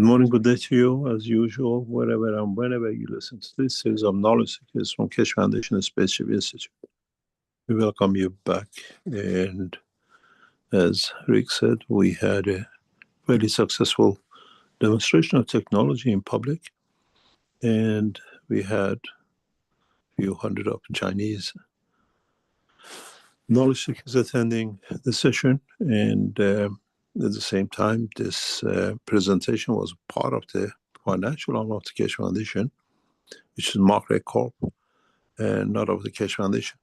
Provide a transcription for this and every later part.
Good morning, good day to you, as usual, wherever and whenever you listen to this series of knowledge seekers from Keshe Foundation and Spaceship Institute. We welcome you back. And as Rick said, we had a very successful demonstration of technology in public. And we had a few hundred of Chinese knowledge seekers attending the session. And at the same time, this presentation was part of the financial arm of the Keshe Foundation, which is Market Corp, and not of the Keshe Foundation.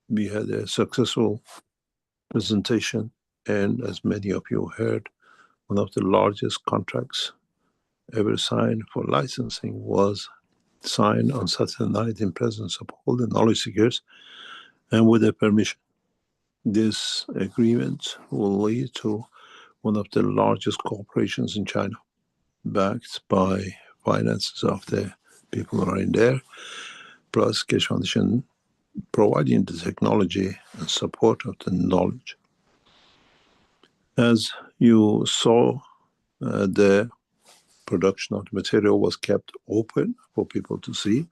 We had a successful presentation, and as many of you heard, one of the largest contracts ever signed for licensing was signed on Saturday night in presence of all the knowledge seekers and with their permission. This agreement will lead to one of the largest corporations in China, backed by finances of the people who are in there, plus Keshe Foundation providing the technology and support of the knowledge. As you saw, the production of the material was kept open for people to see,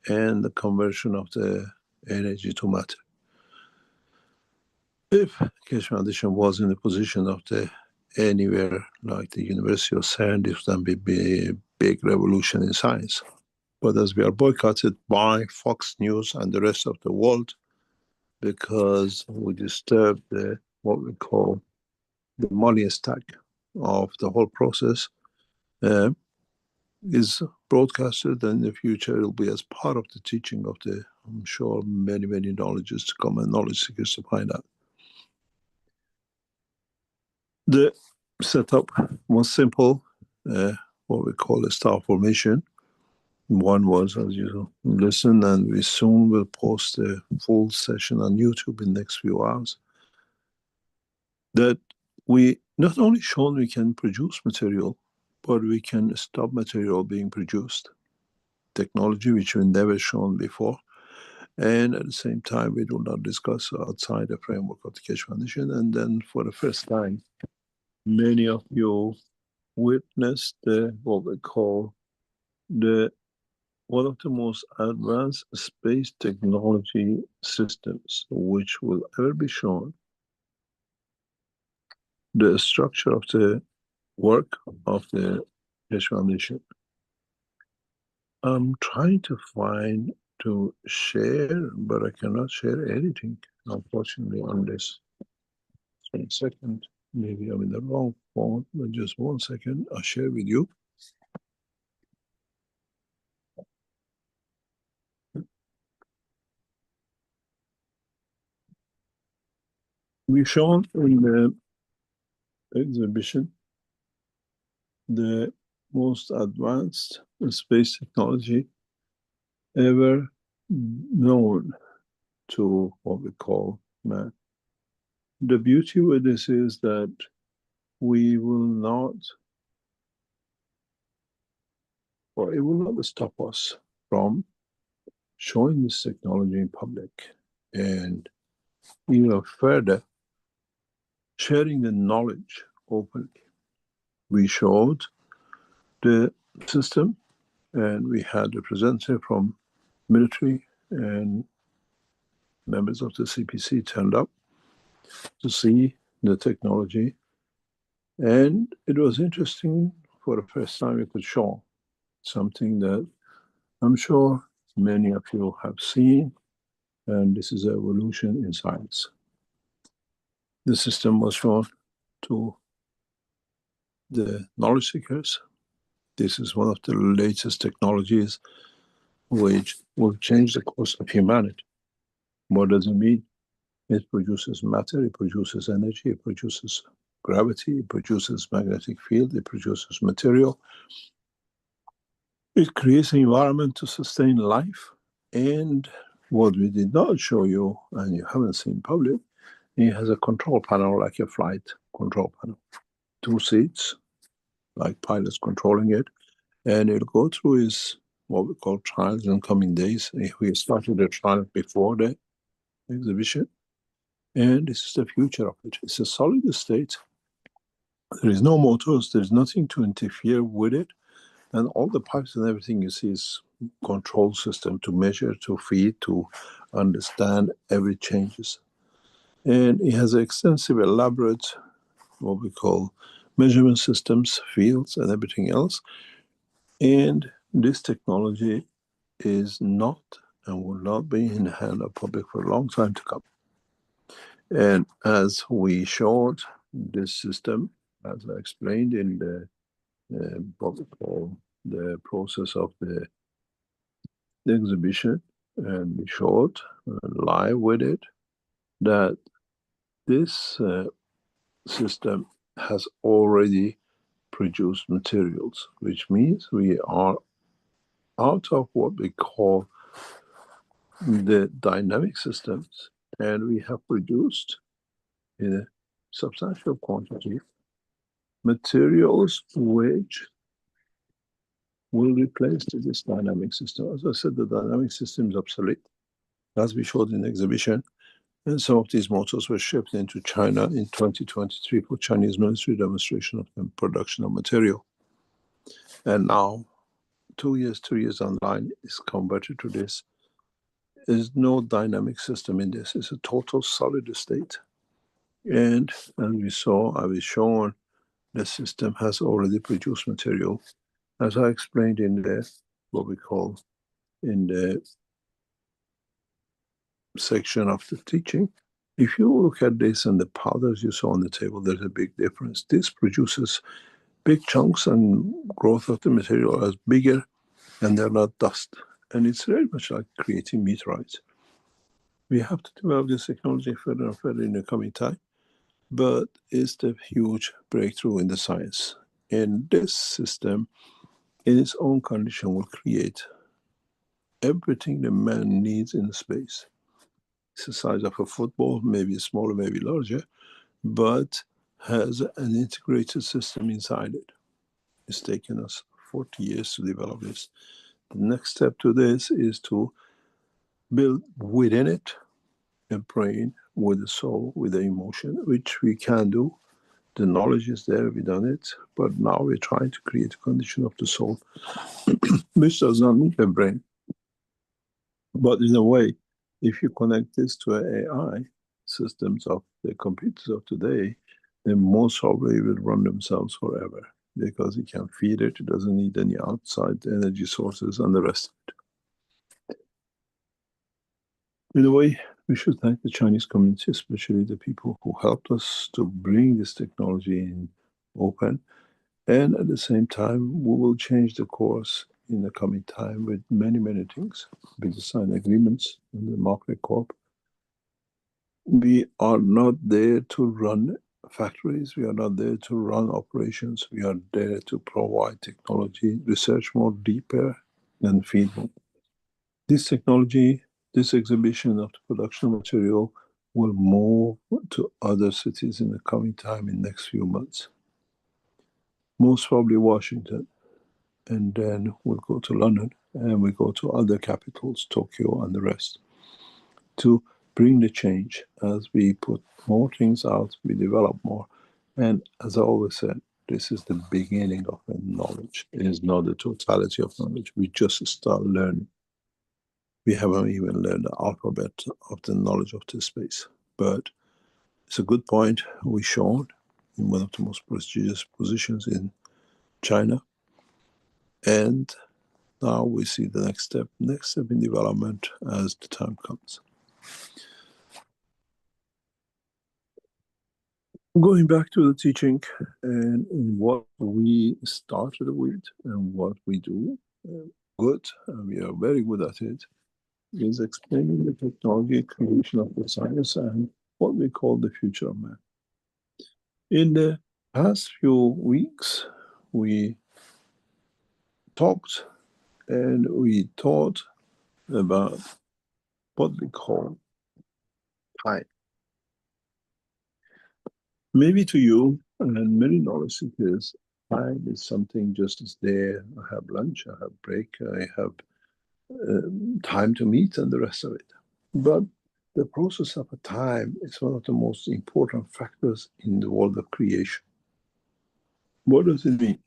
and the conversion of the energy to matter. If Keshe Foundation was in the position of the anywhere like the University of CERN, this would be a big revolution in science. But as we are boycotted by Fox News and the rest of the world because we disturb the what we call the money stack of the whole process, is broadcasted, and in the future it will be as part of the teaching of the, I'm sure, many, many knowledges to come and knowledge seekers to find out. The setup was simple, what we call a star formation. One was, as you listen, and we soon will post a full session on YouTube in the next few hours, that we not only shown we can produce material, but we can stop material being produced. Technology which we've never shown before. And at the same time, we do not discuss outside the framework of the Keshe Foundation. And then for the first time, many of you witnessed what we call one of the most advanced space technology systems which will ever be shown. The structure of the work of the Keshe Foundation. I'm trying to share, but I cannot share anything, unfortunately, on this. Just 1 second. Maybe I'm in the wrong phone, but just 1 second. I'll share with you. We've shown in the exhibition the most advanced space technology ever known to what we call man. The beauty with this is that we will not, or it will not stop us from showing this technology in public, and even further, sharing the knowledge openly. We showed the system, and we had a representative from military and members of the CPC turned up to see the technology. And it was interesting. For the first time we could show something that I'm sure many of you have seen, and this is evolution in science. The system was shown to the knowledge seekers. This is one of the latest technologies which will change the course of humanity. What does it mean? It produces matter, it produces energy, it produces gravity, it produces magnetic field, it produces material. It creates an environment to sustain life. And what we did not show you, and you haven't seen public, it has a control panel like a flight control panel. 2 seats, like pilots controlling it. And it'll go through its what we call trials in coming days. We started the trial before the exhibition. And this is the future of it. It's a solid state. There is no motors, there is nothing to interfere with it. And all the pipes and everything you see is control system to measure, to feed, to understand every changes. And it has extensive, elaborate, what we call measurement systems, fields, and everything else. And this technology is not and will not be in the hand of public for a long time to come. And as we showed, this system, as I explained in the what we call the process of the exhibition, and we showed live with it that this system has already produced materials, which means we are out of what we call the dynamic systems, and we have produced in a substantial quantity materials which will replace this dynamic system. As I said, the dynamic system is obsolete, as we showed in the exhibition. And some of these motors were shipped into China in 2023 for Chinese military demonstration of the production of material. And now, 2 years, 3 years down the line, is converted to this. There's no dynamic system in this. It's a total solid state. And as we saw, I was shown, the system has already produced material. As I explained in the, what we call, in the section of the teaching, if you look at this and the powders you saw on the table, there's a big difference. This produces big chunks and growth of the material is bigger and they're not dust. And it's very much like creating meteorites. We have to develop this technology further and further in the coming time, but it's the huge breakthrough in the science. And this system, in its own condition, will create everything the man needs in space. It's the size of a football, maybe smaller, maybe larger, but has an integrated system inside it. It's taken us 40 years to develop this. The next step to this is to build within it a brain with a soul, with an emotion, which we can do. The knowledge is there, we've done it, but now we're trying to create a condition of the soul, which does not need a brain. But in a way, if you connect this to AI systems of the computers of today, then most probably will run themselves forever because it can feed it, it doesn't need any outside energy sources and the rest of it. In a way, we should thank the Chinese community, especially the people who helped us to bring this technology in open. And at the same time, we will change the course in the coming time with many, many things. We sign agreements in the market corp. We are not there to run factories. We are not there to run operations. We are there to provide technology, research more deeper and feedback. This technology, this exhibition of the production material will move to other cities in the coming time in the next few months. Most probably Washington, and then we'll go to London, and we go to other capitals, Tokyo and the rest, to bring the change. As we put more things out, we develop more. And as I always said, this is the beginning of the knowledge. It is not the totality of knowledge. We just start learning. We haven't even learned the alphabet of the knowledge of this space. But it's a good point we showed in one of the most prestigious positions in China. And now we see the next step in development as the time comes. Going back to the teaching and what we started with and what we do good, and we are very good at it, is explaining the technology, creation of the science, and what we call the future of man. In the past few weeks, we talked and we taught about what we call time. Maybe to you and many knowledge seekers, time is something just as there. I have lunch, I have break, I have time to meet and the rest of it. But the process of a time is one of the most important factors in the world of creation. What does it mean?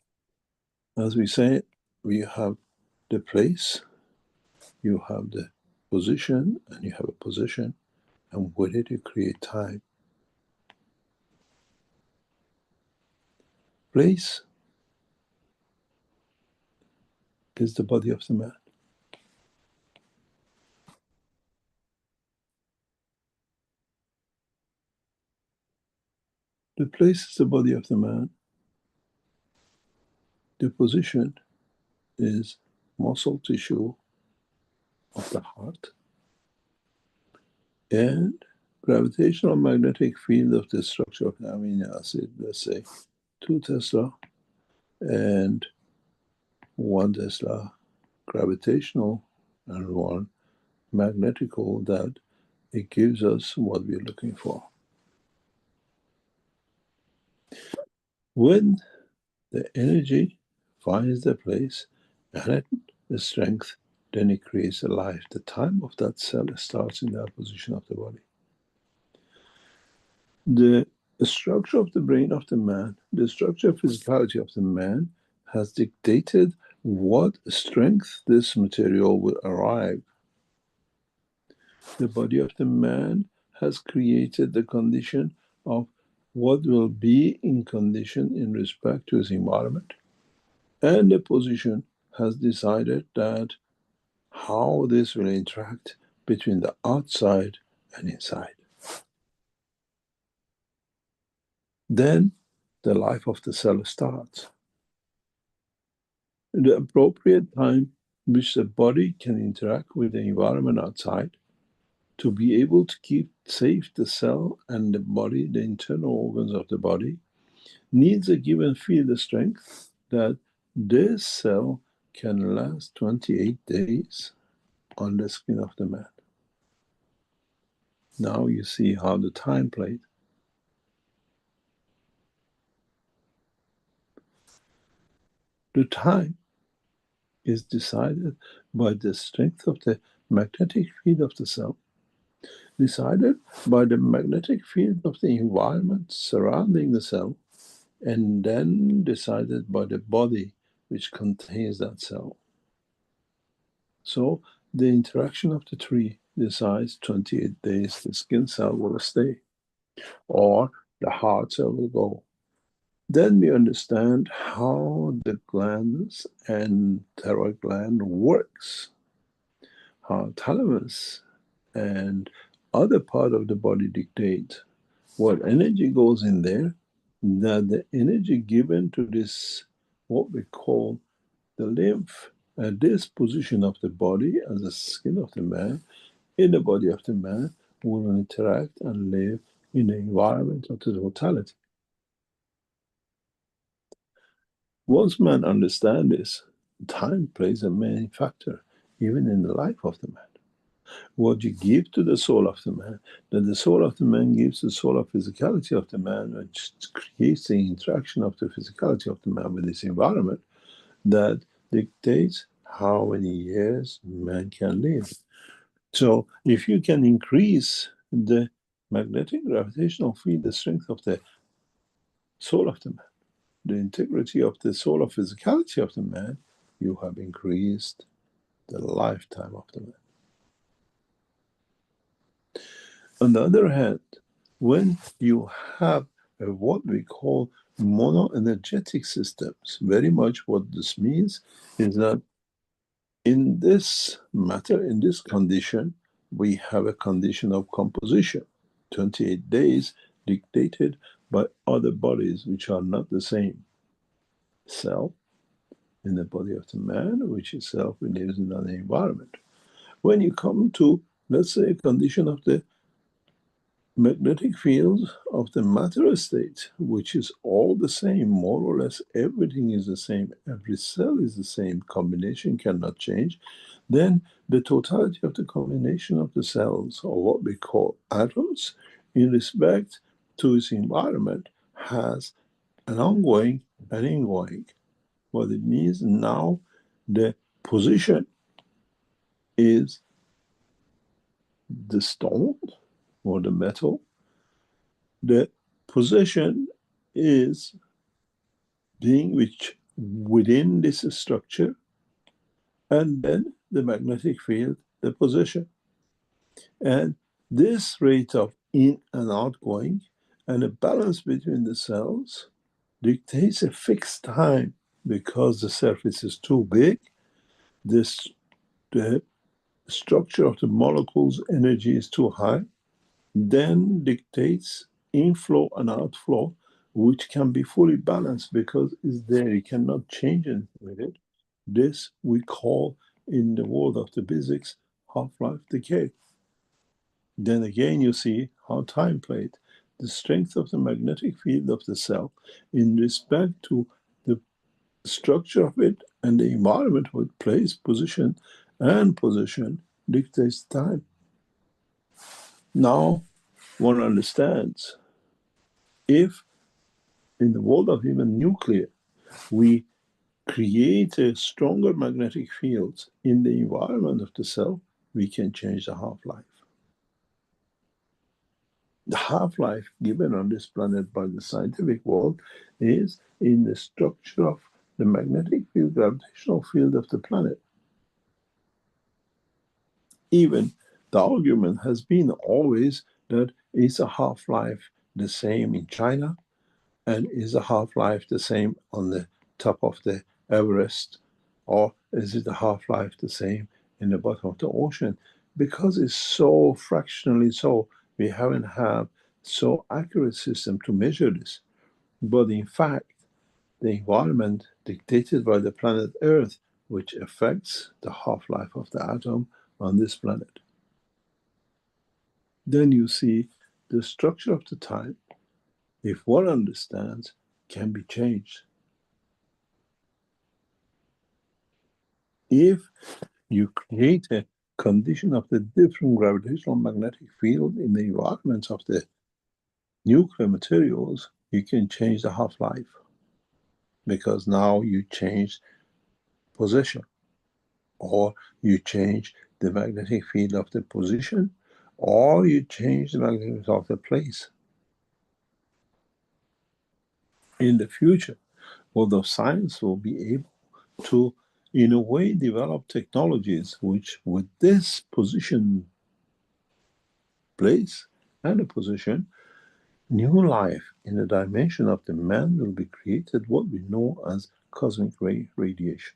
As we say, we have the place, you have the position, and you have a position, and with it you create time. Place is the body of the man. The place is the body of the man. The position is muscle tissue of the heart, and gravitational magnetic field of the structure of the amino acid, let's say 2 Tesla and 1 Tesla gravitational and 1 magnetical, that it gives us what we're looking for. When the energy finds the place and the strength, then it creates a life. The time of that cell starts in that position of the body. The structure of the brain of the man, the structure of physicality of the man has dictated what strength this material will arrive. The body of the man has created the condition of what will be in condition in respect to his environment. And the position has decided that how this will interact between the outside and inside. Then the life of the cell starts. The appropriate time which the body can interact with the environment outside to be able to keep safe the cell and the body, the internal organs of the body, needs a given field of strength that this cell can last 28 days on the skin of the man. Now you see how the time played. The time is decided by the strength of the magnetic field of the cell, decided by the magnetic field of the environment surrounding the cell, and then decided by the body which contains that cell. So the interaction of the three decides 28 days the skin cell will stay, or the heart cell will go. Then we understand how the glands and thyroid gland works, how thalamus and other part of the body dictate what energy goes in there, that the energy given to this, what we call the lymph, at this position of the body as the skin of the man, in the body of the man, will interact and live in the environment of the totality. Once man understands this, time plays a main factor, even in the life of the man. What you give to the soul of the man, that the soul of the man gives the soul of physicality of the man, which creates the interaction of the physicality of the man with his environment, that dictates how many years man can live. So if you can increase the magnetic gravitational field, the strength of the soul of the man, the integrity of the soul of physicality of the man, you have increased the lifetime of the man. On the other hand, when you have what we call monoenergetic systems, very much what this means is that in this matter, in this condition, we have a condition of composition, 28 days dictated by other bodies which are not the same. Cell in the body of the man, which itself lives in an environment. When you come to, let's say, a condition of the magnetic field of the matter state, which is all the same, more or less everything is the same, every cell is the same, combination cannot change, then the totality of the combination of the cells, or what we call atoms, in respect to its environment, has an ongoing and ingoing. What it means now, the position is the stone or the metal. The position is being which within this structure, and then the magnetic field, the position. And this rate of in and outgoing and a balance between the cells dictates a fixed time because the surface is too big. The structure of the molecules energy is too high, then dictates inflow and outflow, which can be fully balanced because it's there. You cannot change anything with it. This we call, in the world of the physics, half-life decay. Then again, you see how time played. The strength of the magnetic field of the cell in respect to the structure of it and the environment with place, position, and position dictates time. Now, one understands if in the world of even nuclear, we create a stronger magnetic field in the environment of the cell, we can change the half-life. The half-life given on this planet by the scientific world is in the structure of the magnetic field, gravitational field of the planet. Even the argument has been always that is a half-life the same in China, and is a half-life the same on the top of the Everest, or is it a half-life the same in the bottom of the ocean? Because it's so fractionally so, we haven't had so accurate system to measure this. But in fact, the environment dictated by the planet Earth, which affects the half-life of the atom on this planet. Then you see the structure of the time, if one understands, can be changed. If you create a condition of the different gravitational magnetic field in the environments of the nuclear materials, you can change the half-life because now you change position, or you change the magnetic field of the position, or you change the magnetic field of the place. In the future, although science will be able to, in a way, develop technologies which, with this position, place, and a position, new life in the dimension of the man will be created, what we know as cosmic ray radiation.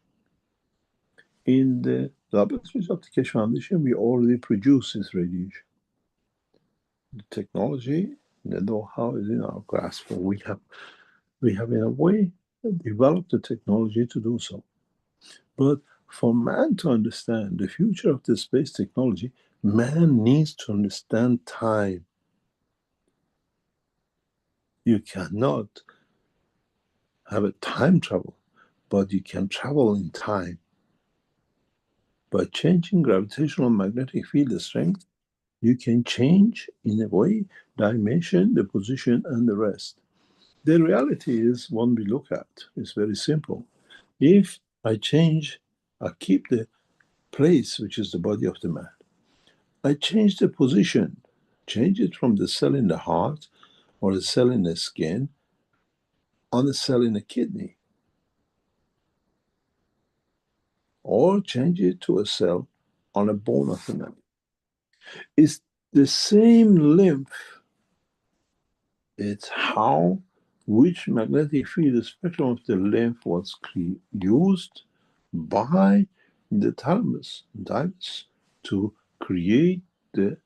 In the laboratories of the Keshe Foundation, we already produce this radiation. The technology, the know-how is in our grasp. We have, in a way, developed the technology to do so. But for man to understand the future of the space technology, man needs to understand time. You cannot have a time travel, but you can travel in time. By changing gravitational magnetic field strength, you can change, in a way, dimension, the position, and the rest. The reality is, one we look at, is very simple. If I keep the place, which is the body of the man, I change the position, change it from the cell in the heart or the cell in the skin on a cell in the kidney, or change it to a cell on a bone of the man. It's the same lymph. It's how, which magnetic field spectrum of the lymph was used by the thalamus to create the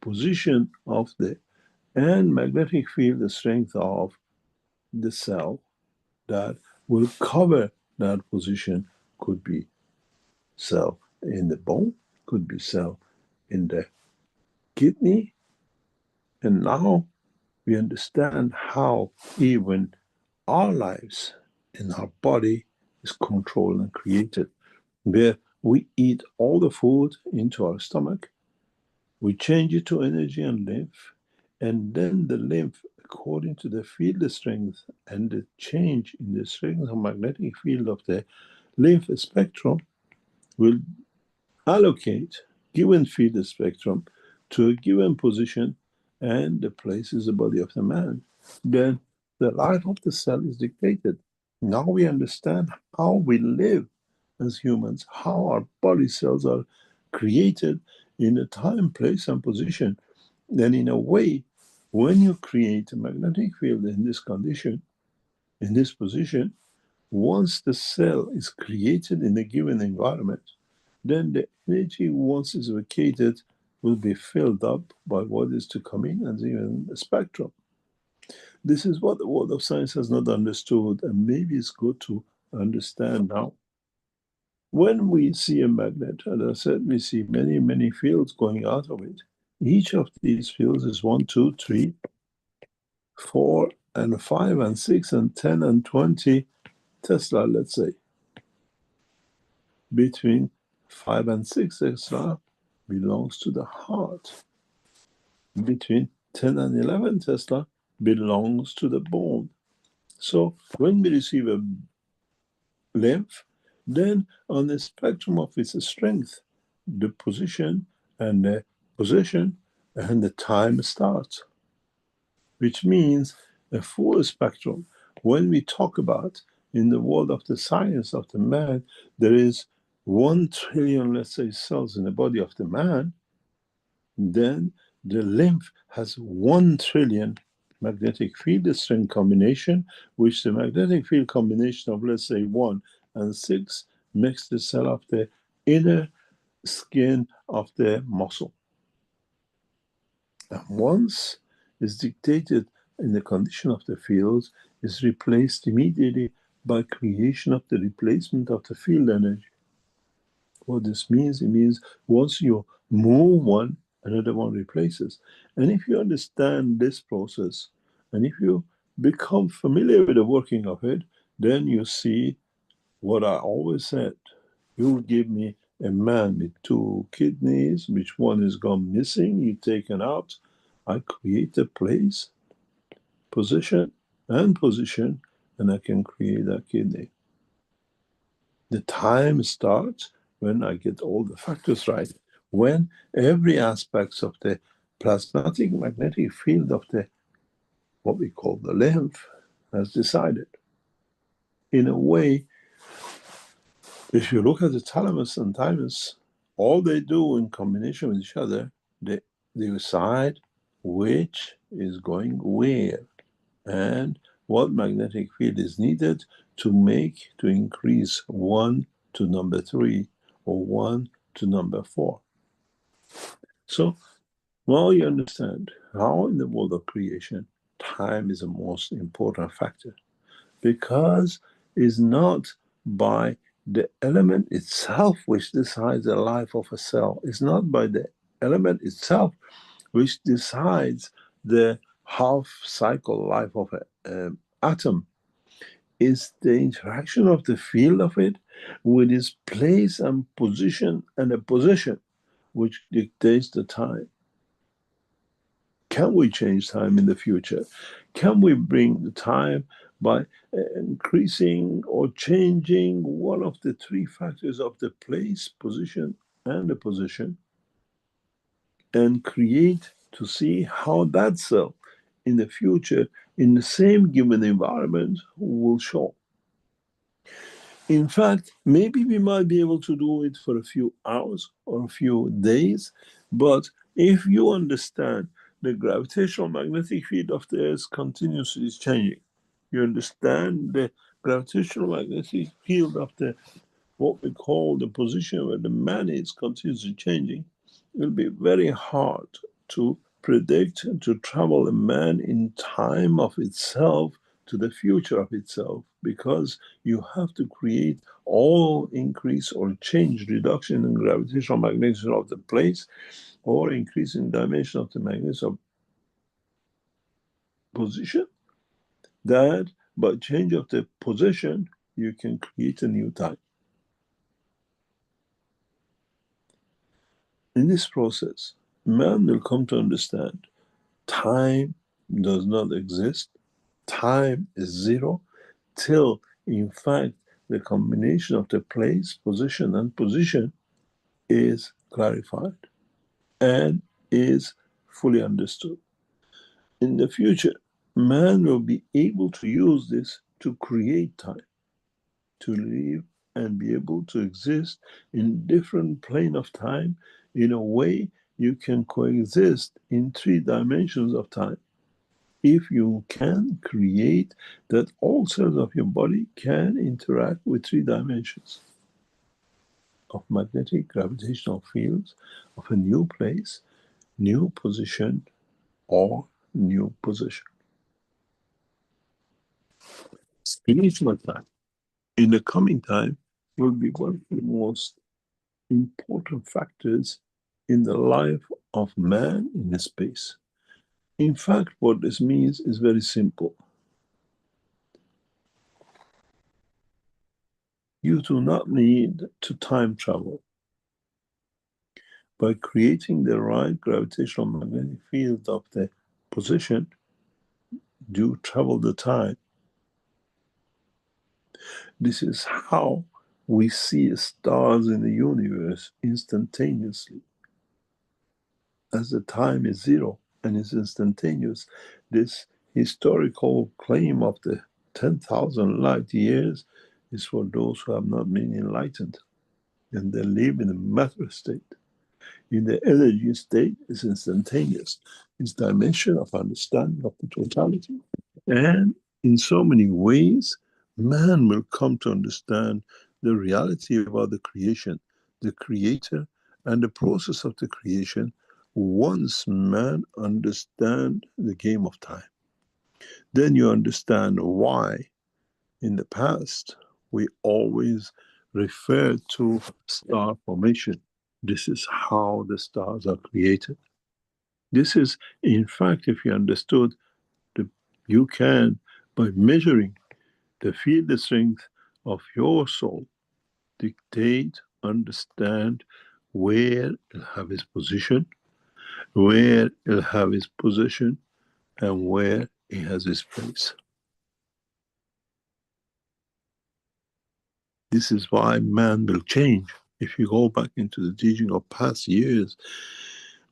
position of the and magnetic field strength of the cell that will cover that position. Could be cell in the bone, could be cell in the kidney. And now we understand how even our lives in our body is controlled and created, where we eat all the food into our stomach, we change it to energy and lymph, and then the lymph, according to the field strength and the change in the strength of magnetic field of the lymph spectrum, will allocate given field spectrum to a given position, and the place is the body of the man. Then the life of the cell is dictated. Now we understand how we live as humans, how our body cells are created in a time, place, and position. Then, in a way, when you create a magnetic field in this condition, in this position, once the cell is created in a given environment, then the energy, once it's vacated, will be filled up by what is to come in and even a spectrum. This is what the world of science has not understood, and maybe it's good to understand now. When we see a magnet, as I said, we see many, many fields going out of it. Each of these fields is 1, 2, 3, 4, and 5, and 6, and 10, and 20 Tesla, let's say. Between 5 and 6 Tesla belongs to the heart. Between 10 and 11 Tesla belongs to the bone. So when we receive a lymph, then on the spectrum of its strength, the position and the position and the time starts, which means a full spectrum. When we talk about in the world of the science of the man, there is 1 trillion, let's say, cells in the body of the man, then the lymph has 1 trillion magnetic field strength combination, which the magnetic field combination of, let's say, 1 and 6 makes the cell of the inner skin of the muscle. And once is dictated in the condition of the fields, is replaced immediately by creation of the replacement of the field energy. What this means, it means once you move one, another one replaces. And if you understand this process, and if you become familiar with the working of it, then you see what I always said. You give me a man with 2 kidneys, which one is gone missing, you taken out. I create a place, position, and position, and I can create a kidney. The time starts when I get all the factors right, when every aspect of the plasmatic magnetic field of the what we call the lymph has decided. In a way, if you look at the thalamus and thymus, all they do in combination with each other, they decide which is going where and what magnetic field is needed to increase 1 to number 3 or 1 to number 4. So now you understand how in the world of creation, time is the most important factor, because it's not by the element itself which decides the life of a cell. It's not by the element itself which decides the half cycle life of an atom. Is the interaction of the field of it with its place and position and a position which dictates the time. Can we change time in the future? Can we bring the time by increasing or changing one of the 3 factors of the place, position, and the position, and create to see how that cell in the future, in the same given environment, will show? In fact, maybe we might be able to do it for a few hours or a few days, but if you understand the gravitational magnetic field of the Earth continuously is changing, you understand the gravitational magnetic field of the what we call the position where the man is continuously changing, it will be very hard to predict and to travel a man in time of itself to the future of itself, because you have to create all increase or change reduction in gravitational magnetism of the place or increase in dimension of the magnetism position, that by change of the position you can create a new time. In this process, man will come to understand time does not exist, time is zero, till in fact the combination of the place, position, and position is clarified and is fully understood. In the future, man will be able to use this to create time. to live and be able to exist in different plane of time. In a way, you can coexist in 3 dimensions of time. If you can create that all cells of your body can interact with 3 dimensions of magnetic gravitational fields of a new place, new position, or new position. Spiritual time in the coming time will be one of the most important factors in the life of man in the space. In fact, what this means is very simple. You do not need to time travel. By creating the right gravitational magnetic field of the position, you travel the time. This is how we see stars in the universe instantaneously. As the time is zero and is instantaneous, this historical claim of the 10,000 light years is for those who have not been enlightened, and they live in a matter state. In the energy state, is instantaneous. It's dimension of understanding of the totality. And in so many ways, man will come to understand the reality about the creation, the creator, and the process of the creation once man understand the game of time. Then you understand why in the past we always refer to star formation. This is how the stars are created. This is, in fact, if you understood, you can, by measuring the field strength of your soul, dictate, understand where it'll have its position, where it'll have its position, and where it has its place. This is why man will change. If you go back into the teaching of past years,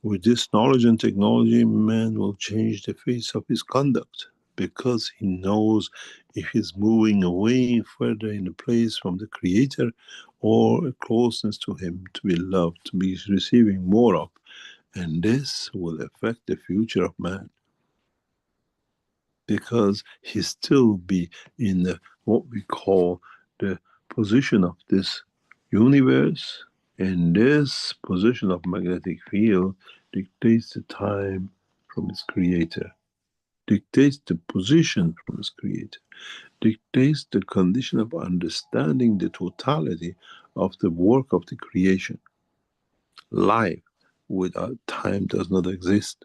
with this knowledge and technology, man will change the face of his conduct, because he knows if he's moving away further in a place from the Creator, or a closeness to him, to be loved, to be receiving more of. And this will affect the future of man, because he still be in the, what we call the position of this universe, and this position of magnetic field dictates the time from its creator, dictates the position from its creator, dictates the condition of understanding the totality of the work of the creation. Life without time does not exist.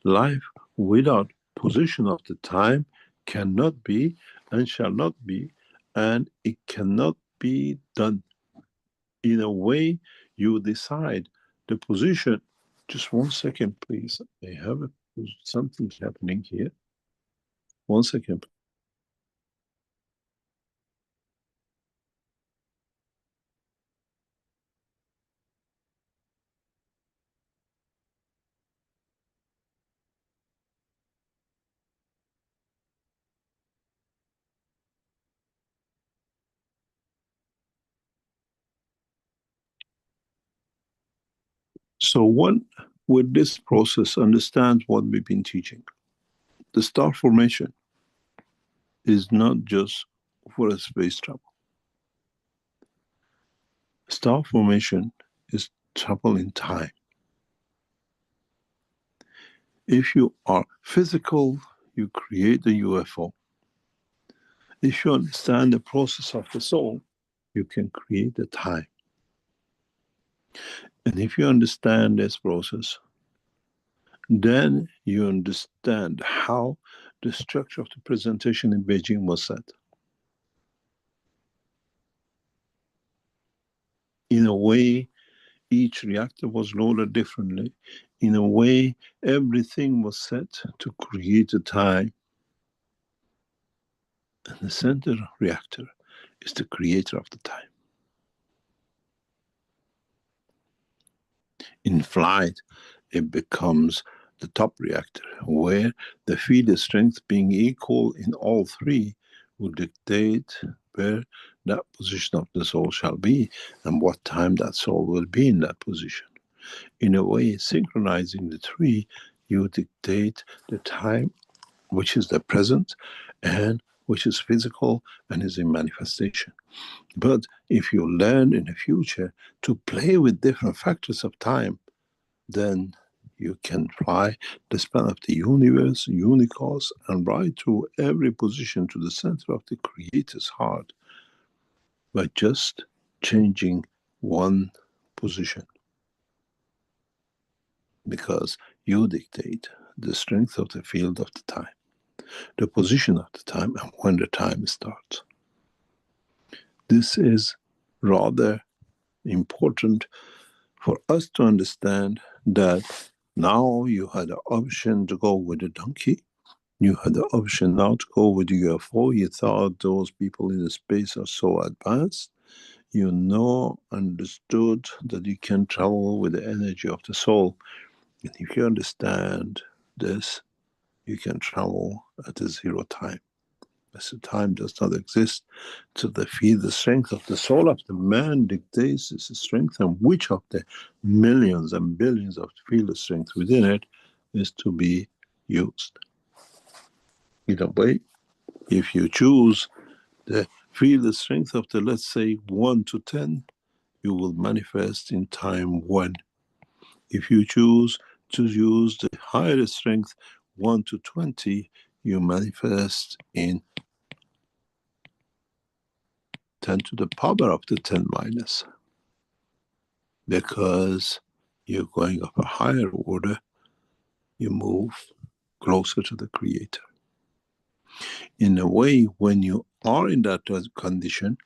Life without position of the time cannot be and shall not be, and it cannot be done. In a way, you decide the position. Just 1 second, please. I have something happening here. 1 second. So one with this process understands what we've been teaching. The star formation is not just for a space travel. Star formation is travel in time. If you are physical, you create the UFO. If you understand the process of the soul, you can create the time. And if you understand this process, then you understand how the structure of the presentation in Beijing was set. In a way, each reactor was loaded differently. In a way, everything was set to create a time. And the center reactor is the creator of the time. In flight, it becomes the top reactor, where the field strength being equal in all three will dictate where that position of the soul shall be, and what time that soul will be in that position. In a way, synchronizing the three, you dictate the time, which is the present, and which is physical and is in manifestation. But if you learn in the future to play with different factors of time, then you can fly the span of the universe, unicos, and right through every position to the center of the Creator's heart by just changing one position. Because you dictate the strength of the field of the time, the position of the time, and when the time starts. This is rather important for us to understand that now you had the option to go with a donkey. You had the option now to go with the UFO. You thought those people in the space are so advanced. You understood that you can travel with the energy of the soul. And if you understand this, you can travel at a zero time. As the time does not exist, to feel the strength of the soul of the man dictates the strength, and which of the millions and billions of field of strength within it is to be used. In a way, if you choose the field of strength of the, let's say, 1 to 10, you will manifest in time 1. If you choose to use the higher strength 1 to 20, you manifest in 10 to the power of the 10 minus. Because you're going up a higher order, you move closer to the Creator. In a way, when you are in that condition,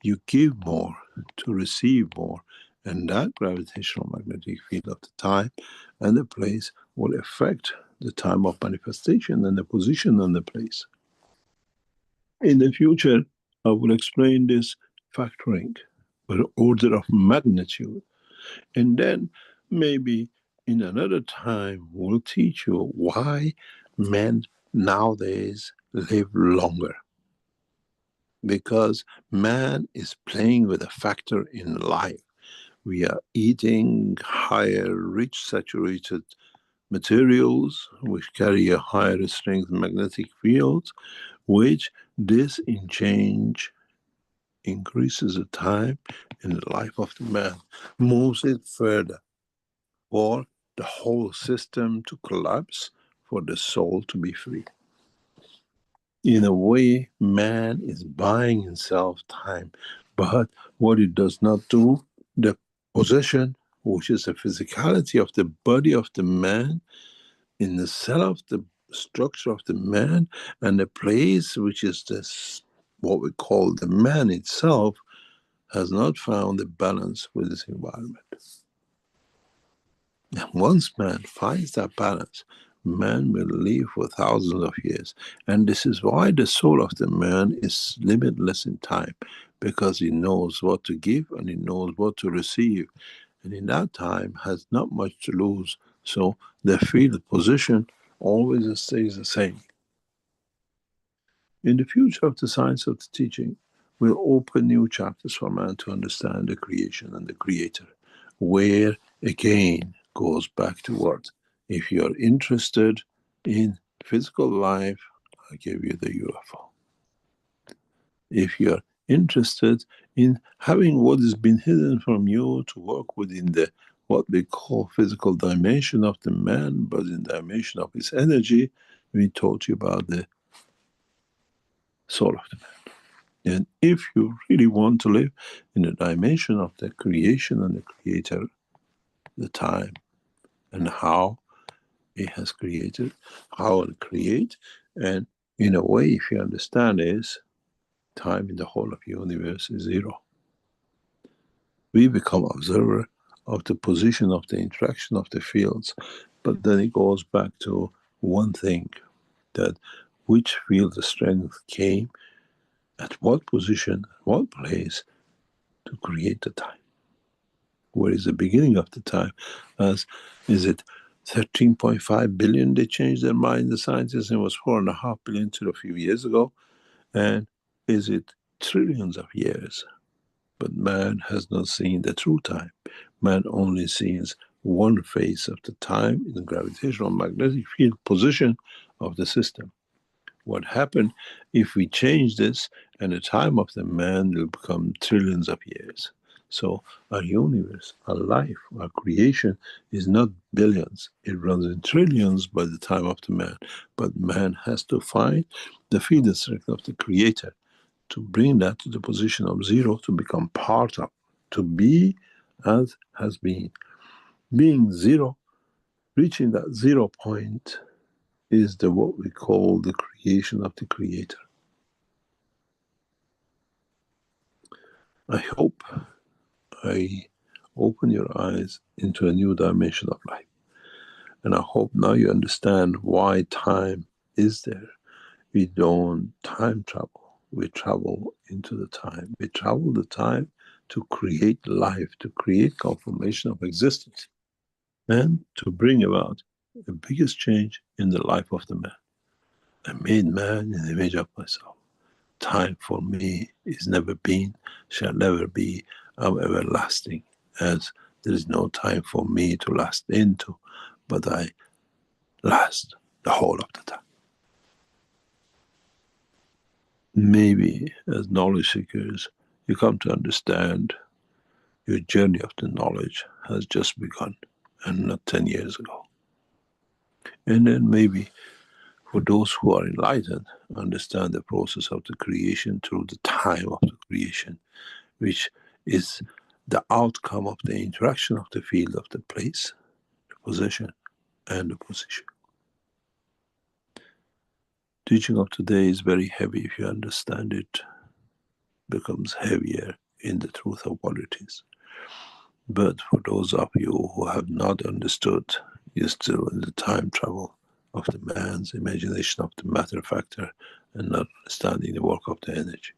you give more to receive more, and that gravitational magnetic field of the time and the place will affect the time of manifestation and the position and the place. In the future, I will explain this factoring with order of magnitude, and then maybe in another time we'll teach you why men nowadays live longer. Because man is playing with a factor in life. We are eating higher, rich, saturated materials which carry a higher strength magnetic field, which this in change increases the time in the life of the man, moves it further, for the whole system to collapse, for the soul to be free. In a way, man is buying himself time, but what it does not do, the possession, which is the physicality of the body of the man, in the cell of the structure of the man, and the place which is this, what we call the man itself, has not found the balance with his environment. And once man finds that balance, man will live for thousands of years. And this is why the soul of the man is limitless in time, because he knows what to give and he knows what to receive. And in that time has not much to lose. So the field position always stays the same. In the future of the science of the teaching, we'll open new chapters for man to understand the creation and the Creator, where again goes back to what? If you're interested in physical life, I give you the UFO. If you're interested in having what has been hidden from you to work within the what we call physical dimension of the man, but in the dimension of his energy, we taught you about the soul of the man. And if you really want to live in the dimension of the creation and the Creator, the time and how He has created, how to create, and in a way, if you understand, is time in the whole of the universe is zero. We become observer of the position of the interaction of the fields, but then it goes back to one thing, that which field of strength came at what position, what place to create the time. Where is the beginning of the time? As is it 13.5 billion? They changed their mind, the scientists, and it was 4.5 billion till a few years ago. And is it trillions of years. But man has not seen the true time. Man only sees one phase of the time in the gravitational magnetic field position of the system. What happened if we change this, and the time of the man will become trillions of years? So our universe, our life, our creation is not billions. It runs in trillions by the time of the man. But man has to find the field strength of the creator to bring that to the position of zero, to become part of, to be as has been. Being zero, reaching that 0 point is the what we call the creation of the creator. I hope I open your eyes into a new dimension of life. And I hope now you understand why time is there. We don't time travel. We travel into the time. We travel the time to create life, to create confirmation of existence, and to bring about the biggest change in the life of the man. I made man in the image of myself. Time for me is never been, shall never be, I'm everlasting, as there is no time for me to last into, but I last the whole of the time. Maybe as knowledge seekers, you come to understand your journey of the knowledge has just begun and not 10 years ago. And then maybe for those who are enlightened, understand the process of the creation through the time of the creation, which is the outcome of the interaction of the field of the place, the possession, and the position. Teaching of today is very heavy. If you understand it, becomes heavier in the truth of what it is. But for those of you who have not understood, you're still in the time travel of the man's imagination of the matter factor and not understanding the work of the energy.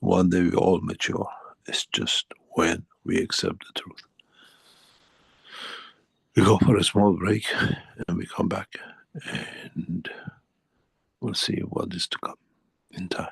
One day we all mature. It's just when we accept the truth. We go for a small break and we come back and we'll see what is to come in time.